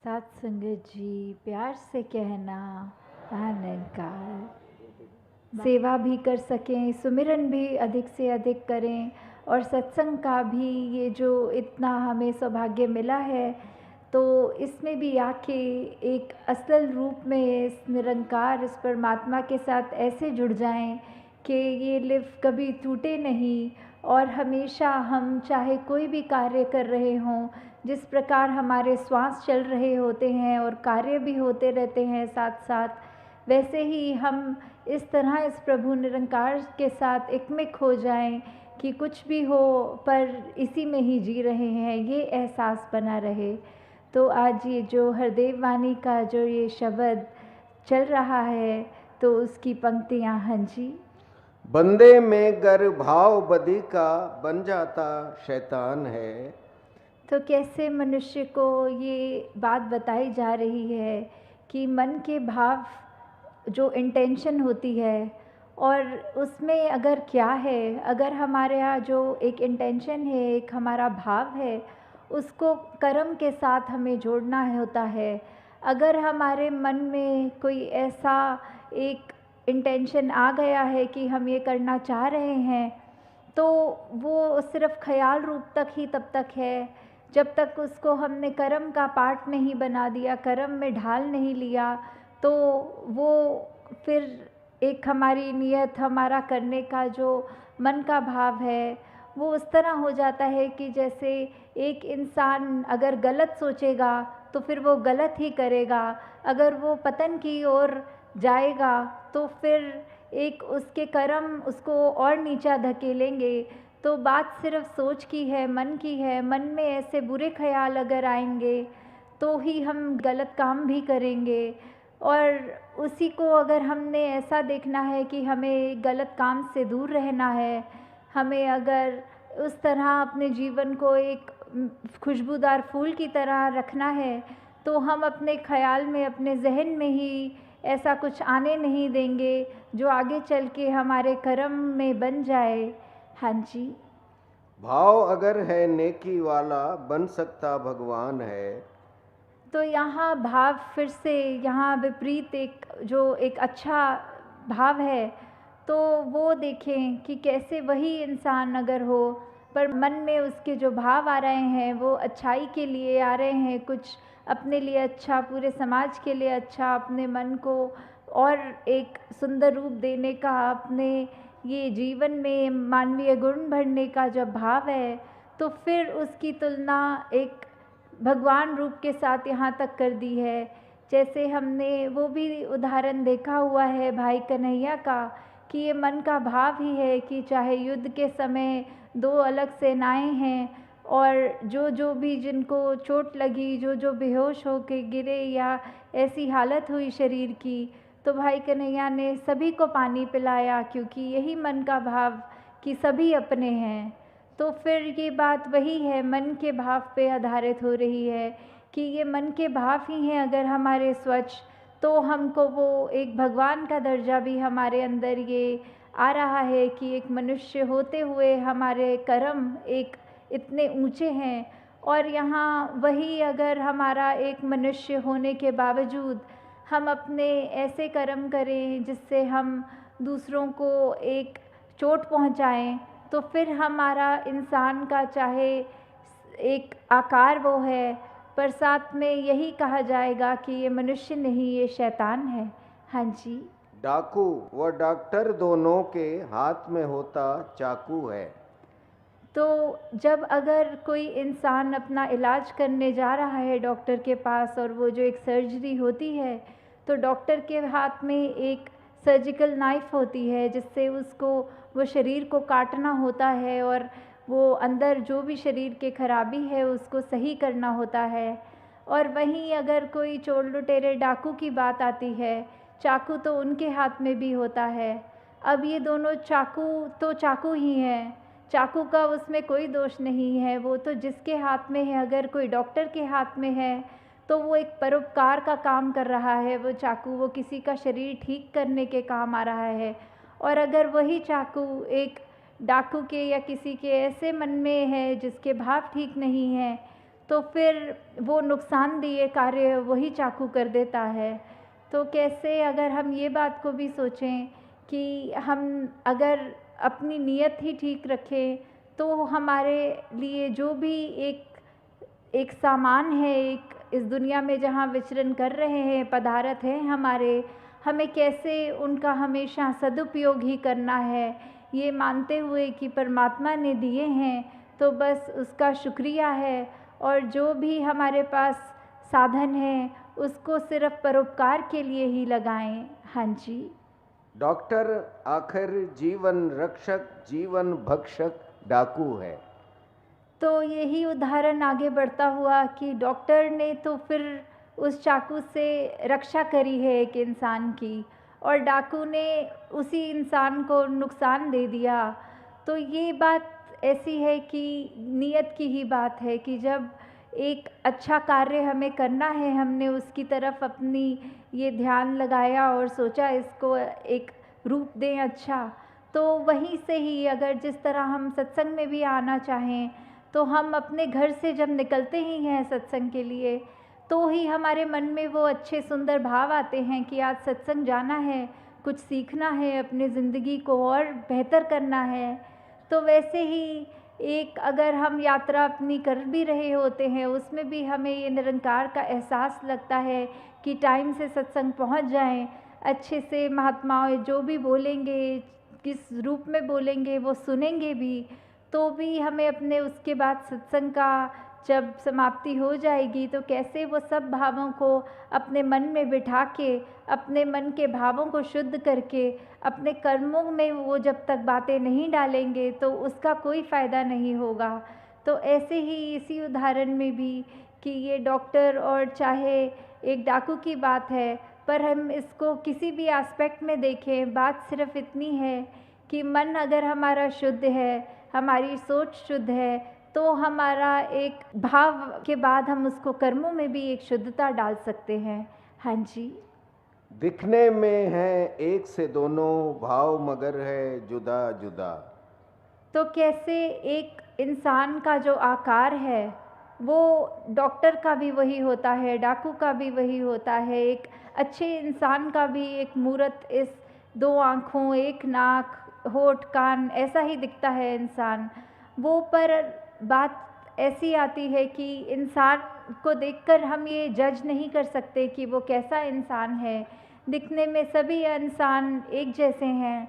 सात संगत जी, प्यार से कहना अहंकार, सेवा भी कर सकें, सुमिरन भी अधिक से अधिक करें और सत्संग का भी ये जो इतना हमें सौभाग्य मिला है, तो इसमें भी आके एक असल रूप में इस निरंकार, इस परमात्मा के साथ ऐसे जुड़ जाएं कि ये लिव कभी टूटे नहीं और हमेशा हम चाहे कोई भी कार्य कर रहे हों, जिस प्रकार हमारे श्वास चल रहे होते हैं और कार्य भी होते रहते हैं साथ साथ, वैसे ही हम इस तरह इस प्रभु निरंकार के साथ एकमिक हो जाएं कि कुछ भी हो पर इसी में ही जी रहे हैं, ये एहसास बना रहे। तो आज ये जो हरदेव वाणी का जो ये शब्द चल रहा है, तो उसकी पंक्तियाँ, हाँ जी। बंदे में गर भाव बदी का बन जाता शैतान है। तो कैसे मनुष्य को ये बात बताई जा रही है कि मन के भाव, जो इंटेंशन होती है और उसमें अगर क्या है, अगर हमारे यहाँ जो एक इंटेंशन है, एक हमारा भाव है, उसको कर्म के साथ हमें जोड़ना होता है। अगर हमारे मन में कोई ऐसा एक इंटेंशन आ गया है कि हम ये करना चाह रहे हैं, तो वो सिर्फ ख्याल रूप तक ही तब तक है जब तक उसको हमने कर्म का पार्ट नहीं बना दिया, कर्म में ढाल नहीं लिया, तो वो फिर एक हमारी नियत, हमारा करने का जो मन का भाव है, वो उस तरह हो जाता है कि जैसे एक इंसान अगर गलत सोचेगा तो फिर वो गलत ही करेगा, अगर वो पतन की ओर जाएगा तो फिर एक उसके कर्म उसको और नीचा धकेलेंगे। तो बात सिर्फ सोच की है, मन की है। मन में ऐसे बुरे ख्याल अगर आएंगे तो ही हम गलत काम भी करेंगे, और उसी को अगर हमने ऐसा देखना है कि हमें गलत काम से दूर रहना है, हमें अगर उस तरह अपने जीवन को एक खुशबूदार फूल की तरह रखना है, तो हम अपने ख्याल में, अपने जहन में ही ऐसा कुछ आने नहीं देंगे जो आगे चल के हमारे कर्म में बन जाए। हाँ जी। भाव अगर है नेकी वाला बन सकता भगवान है। तो यहाँ भाव फिर से यहाँ विपरीत एक अच्छा भाव है, तो वो देखें कि कैसे वही इंसान अगर हो पर मन में उसके जो भाव आ रहे हैं वो अच्छाई के लिए आ रहे हैं, कुछ अपने लिए अच्छा, पूरे समाज के लिए अच्छा, अपने मन को और एक सुंदर रूप देने का, अपने ये जीवन में मानवीय गुण भरने का जब भाव है, तो फिर उसकी तुलना एक भगवान रूप के साथ यहाँ तक कर दी है। जैसे हमने वो भी उदाहरण देखा हुआ है भाई कन्हैया का, कि ये मन का भाव ही है कि चाहे युद्ध के समय दो अलग सेनाएं हैं और जो जो भी जिनको चोट लगी, जो जो बेहोश होके गिरे या ऐसी हालत हुई शरीर की, तो भाई कन्हैया ने सभी को पानी पिलाया, क्योंकि यही मन का भाव कि सभी अपने हैं। तो फिर ये बात वही है, मन के भाव पे आधारित हो रही है कि ये मन के भाव ही हैं अगर हमारे स्वच्छ, तो हमको वो एक भगवान का दर्जा भी हमारे अंदर ये आ रहा है कि एक मनुष्य होते हुए हमारे कर्म एक इतने ऊंचे हैं। और यहाँ वही अगर हमारा एक मनुष्य होने के बावजूद हम अपने ऐसे कर्म करें जिससे हम दूसरों को एक चोट पहुँचाएं, तो फिर हमारा इंसान का चाहे एक आकार वो है, पर साथ में यही कहा जाएगा कि ये मनुष्य नहीं, ये शैतान है। हाँ जी। डाकू व डॉक्टर दोनों के हाथ में होता चाकू है। तो जब अगर कोई इंसान अपना इलाज करने जा रहा है डॉक्टर के पास, और वो जो एक सर्जरी होती है, तो डॉक्टर के हाथ में एक सर्जिकल नाइफ होती है जिससे उसको वो शरीर को काटना होता है और वो अंदर जो भी शरीर के खराबी है उसको सही करना होता है। और वहीं अगर कोई चोर लुटेरे डाकू की बात आती है, चाकू तो उनके हाथ में भी होता है। अब ये दोनों चाकू तो चाकू ही हैं, चाकू का उसमें कोई दोष नहीं है, वो तो जिसके हाथ में है, अगर कोई डॉक्टर के हाथ में है तो वो एक परोपकार का काम कर रहा है, वो चाकू वो किसी का शरीर ठीक करने के काम आ रहा है। और अगर वही चाकू एक डाकू के या किसी के ऐसे मन में है जिसके भाव ठीक नहीं है, तो फिर वो नुकसानदेह कार्य वही चाकू कर देता है। तो कैसे अगर हम ये बात को भी सोचें कि हम अगर अपनी नीयत ही ठीक रखें तो हमारे लिए जो भी एक सामान है, एक इस दुनिया में जहाँ विचरण कर रहे हैं, पदार्थ हैं हमारे, हमें कैसे उनका हमेशा सदुपयोग ही करना है, ये मानते हुए कि परमात्मा ने दिए हैं तो बस उसका शुक्रिया है। और जो भी हमारे पास साधन है उसको सिर्फ परोपकार के लिए ही लगाएं। हाँ जी। डॉक्टर आखिर जीवन रक्षक, जीवन भक्षक डाकू है। तो यही उदाहरण आगे बढ़ता हुआ कि डॉक्टर ने तो फिर उस चाकू से रक्षा करी है एक इंसान की, और डाकू ने उसी इंसान को नुकसान दे दिया। तो ये बात ऐसी है कि नीयत की ही बात है कि जब एक अच्छा कार्य हमें करना है, हमने उसकी तरफ अपनी ये ध्यान लगाया और सोचा इसको एक रूप दें अच्छा, तो वहीं से ही अगर जिस तरह हम सत्संग में भी आना चाहें तो हम अपने घर से जब निकलते ही हैं सत्संग के लिए तो ही हमारे मन में वो अच्छे सुंदर भाव आते हैं कि आज सत्संग जाना है, कुछ सीखना है, अपनी ज़िंदगी को और बेहतर करना है। तो वैसे ही एक अगर हम यात्रा अपनी कर भी रहे होते हैं उसमें भी हमें ये निरंकार का एहसास लगता है कि टाइम से सत्संग पहुंच जाएं, अच्छे से महात्माओं जो भी बोलेंगे, किस रूप में बोलेंगे वो सुनेंगे भी, तो भी हमें अपने उसके बाद सत्संग का जब समाप्ति हो जाएगी तो कैसे वो सब भावों को अपने मन में बिठा के, अपने मन के भावों को शुद्ध करके अपने कर्मों में वो जब तक बातें नहीं डालेंगे तो उसका कोई फ़ायदा नहीं होगा। तो ऐसे ही इसी उदाहरण में भी कि ये डॉक्टर और चाहे एक डाकू की बात है, पर हम इसको किसी भी एस्पेक्ट में देखें, बात सिर्फ इतनी है कि मन अगर हमारा शुद्ध है, हमारी सोच शुद्ध है, तो हमारा एक भाव के बाद हम उसको कर्मों में भी एक शुद्धता डाल सकते हैं। हाँ जी। दिखने में है एक से दोनों, भाव मगर है जुदा जुदा। तो कैसे एक इंसान का जो आकार है वो डॉक्टर का भी वही होता है, डाकू का भी वही होता है, एक अच्छे इंसान का भी एक मूर्त इस दो आँखों, एक नाक, होठ, कान ऐसा ही दिखता है इंसान वो। पर बात ऐसी आती है कि इंसान को देखकर हम ये जज नहीं कर सकते कि वो कैसा इंसान है। दिखने में सभी इंसान एक जैसे हैं,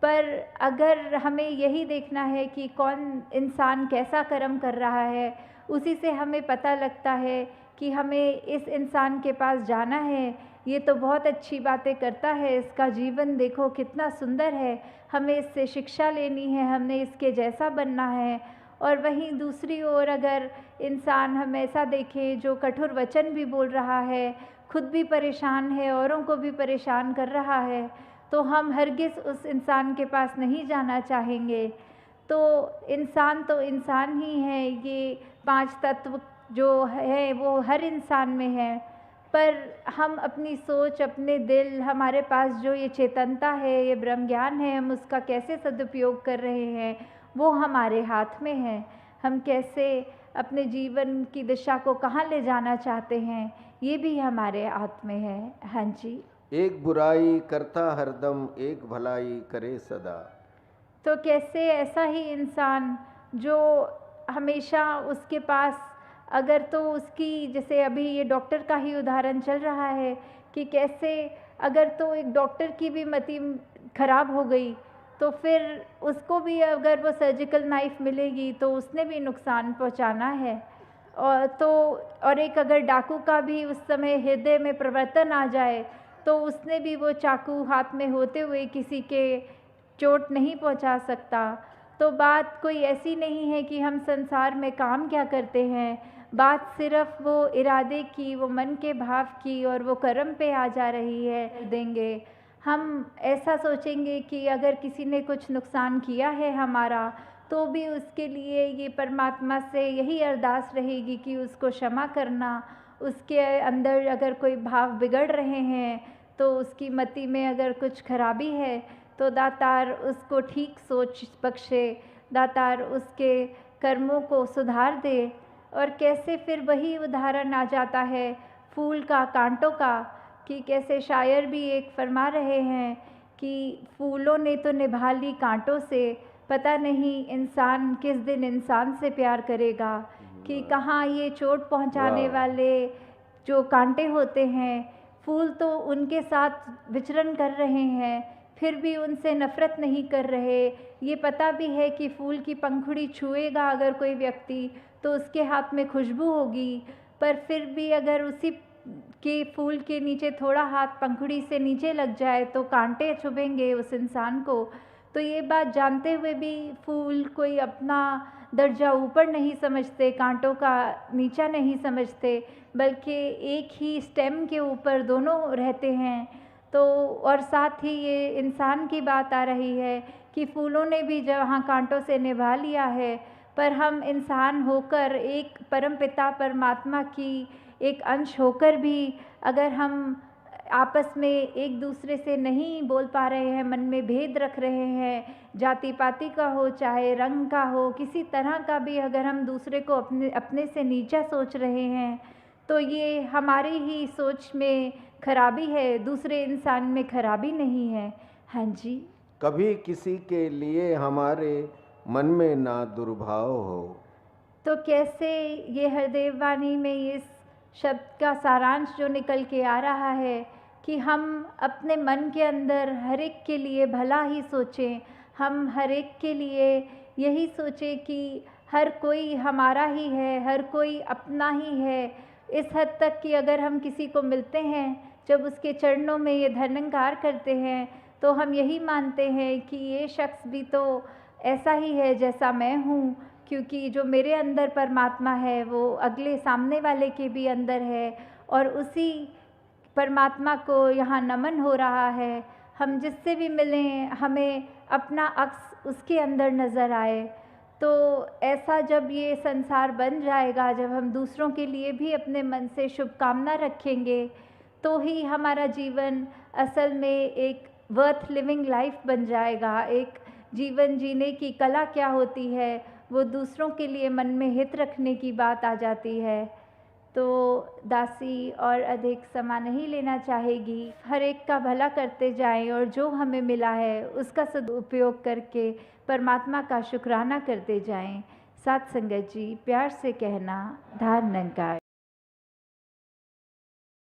पर अगर हमें यही देखना है कि कौन इंसान कैसा कर्म कर रहा है, उसी से हमें पता लगता है कि हमें इस इंसान के पास जाना है, ये तो बहुत अच्छी बातें करता है, इसका जीवन देखो कितना सुंदर है, हमें इससे शिक्षा लेनी है, हमने इसके जैसा बनना है। और वहीं दूसरी ओर अगर इंसान हम ऐसा देखें जो कठोर वचन भी बोल रहा है, खुद भी परेशान है, औरों को भी परेशान कर रहा है, तो हम हरगिज़ उस इंसान के पास नहीं जाना चाहेंगे। तो इंसान ही है, ये 5 तत्व जो है वो हर इंसान में है, पर हम अपनी सोच, अपने दिल, हमारे पास जो ये चेतनता है, ये ब्रह्म ज्ञान है, हम उसका कैसे सदुपयोग कर रहे हैं वो हमारे हाथ में है। हम कैसे अपने जीवन की दिशा को कहाँ ले जाना चाहते हैं ये भी हमारे हाथ में है। हाँ जी। एक बुराई करता हरदम, एक भलाई करे सदा। तो कैसे ऐसा ही इंसान जो हमेशा उसके पास अगर तो उसकी, जैसे अभी ये डॉक्टर का ही उदाहरण चल रहा है कि कैसे अगर तो एक डॉक्टर की भी मति खराब हो गई तो फिर उसको भी अगर वो सर्जिकल नाइफ मिलेगी तो उसने भी नुकसान पहुंचाना है। और एक अगर डाकू का भी उस समय हृदय में परिवर्तन आ जाए तो उसने भी वो चाकू हाथ में होते हुए किसी के चोट नहीं पहुंचा सकता। तो बात कोई ऐसी नहीं है कि हम संसार में काम क्या करते हैं, बात सिर्फ वो इरादे की, वो मन के भाव की और वो कर्म पे आ जा रही है। देंगे हम ऐसा सोचेंगे कि अगर किसी ने कुछ नुकसान किया है हमारा तो भी उसके लिए ये परमात्मा से यही अरदास रहेगी कि उसको क्षमा करना। उसके अंदर अगर कोई भाव बिगड़ रहे हैं तो उसकी मति में अगर कुछ खराबी है तो दातार उसको ठीक सोच बख्शे, दातार उसके कर्मों को सुधार दे। और कैसे फिर वही उदाहरण आ जाता है फूल का, कांटों का, कि कैसे शायर भी एक फरमा रहे हैं कि फूलों ने तो निभा ली कांटों से, पता नहीं इंसान किस दिन इंसान से प्यार करेगा। कि कहाँ ये चोट पहुंचाने वाह। वाले जो कांटे होते हैं, फूल तो उनके साथ विचरण कर रहे हैं, फिर भी उनसे नफ़रत नहीं कर रहे। ये पता भी है कि फूल की पंखुड़ी छुएगा अगर कोई व्यक्ति तो उसके हाथ में खुशबू होगी, पर फिर भी अगर उसी के फूल के नीचे थोड़ा हाथ पंखुड़ी से नीचे लग जाए तो कांटे चुभेंगे उस इंसान को। तो ये बात जानते हुए भी फूल कोई अपना दर्जा ऊपर नहीं समझते, कांटों का नीचा नहीं समझते, बल्कि एक ही स्टेम के ऊपर दोनों रहते हैं। तो और साथ ही ये इंसान की बात आ रही है कि फूलों ने भी जहाँ कांटों से निभा लिया है, पर हम इंसान होकर एक परमपिता परमात्मा की एक अंश होकर भी अगर हम आपस में एक दूसरे से नहीं बोल पा रहे हैं, मन में भेद रख रहे हैं, जाति पाति का हो चाहे रंग का हो, किसी तरह का भी अगर हम दूसरे को अपने अपने से नीचा सोच रहे हैं, तो ये हमारी ही सोच में खराबी है, दूसरे इंसान में खराबी नहीं है। हाँ जी। कभी किसी के लिए हमारे मन में ना दुर्भाव हो। तो कैसे ये हरदेव वाणी में इस शब्द का सारांश जो निकल के आ रहा है कि हम अपने मन के अंदर हर एक के लिए भला ही सोचें, हम हर एक के लिए यही सोचें कि हर कोई हमारा ही है, हर कोई अपना ही है। इस हद तक कि अगर हम किसी को मिलते हैं, जब उसके चरणों में ये धन्यवाद करते हैं, तो हम यही मानते हैं कि ये शख्स भी तो ऐसा ही है जैसा मैं हूँ, क्योंकि जो मेरे अंदर परमात्मा है वो अगले सामने वाले के भी अंदर है, और उसी परमात्मा को यहाँ नमन हो रहा है। हम जिससे भी मिलें हमें अपना अक्स उसके अंदर नज़र आए। तो ऐसा जब ये संसार बन जाएगा, जब हम दूसरों के लिए भी अपने मन से शुभकामना रखेंगे, तो ही हमारा जीवन असल में एक वर्थ लिविंग लाइफ बन जाएगा। एक जीवन जीने की कला क्या होती है, वो दूसरों के लिए मन में हित रखने की बात आ जाती है। तो दासी और अधिक समय नहीं लेना चाहेगी, हर एक का भला करते जाएं और जो हमें मिला है उसका सदुपयोग करके परमात्मा का शुक्राना करते जाएं। साथ संगत जी, प्यार से कहना, धार निरंकार।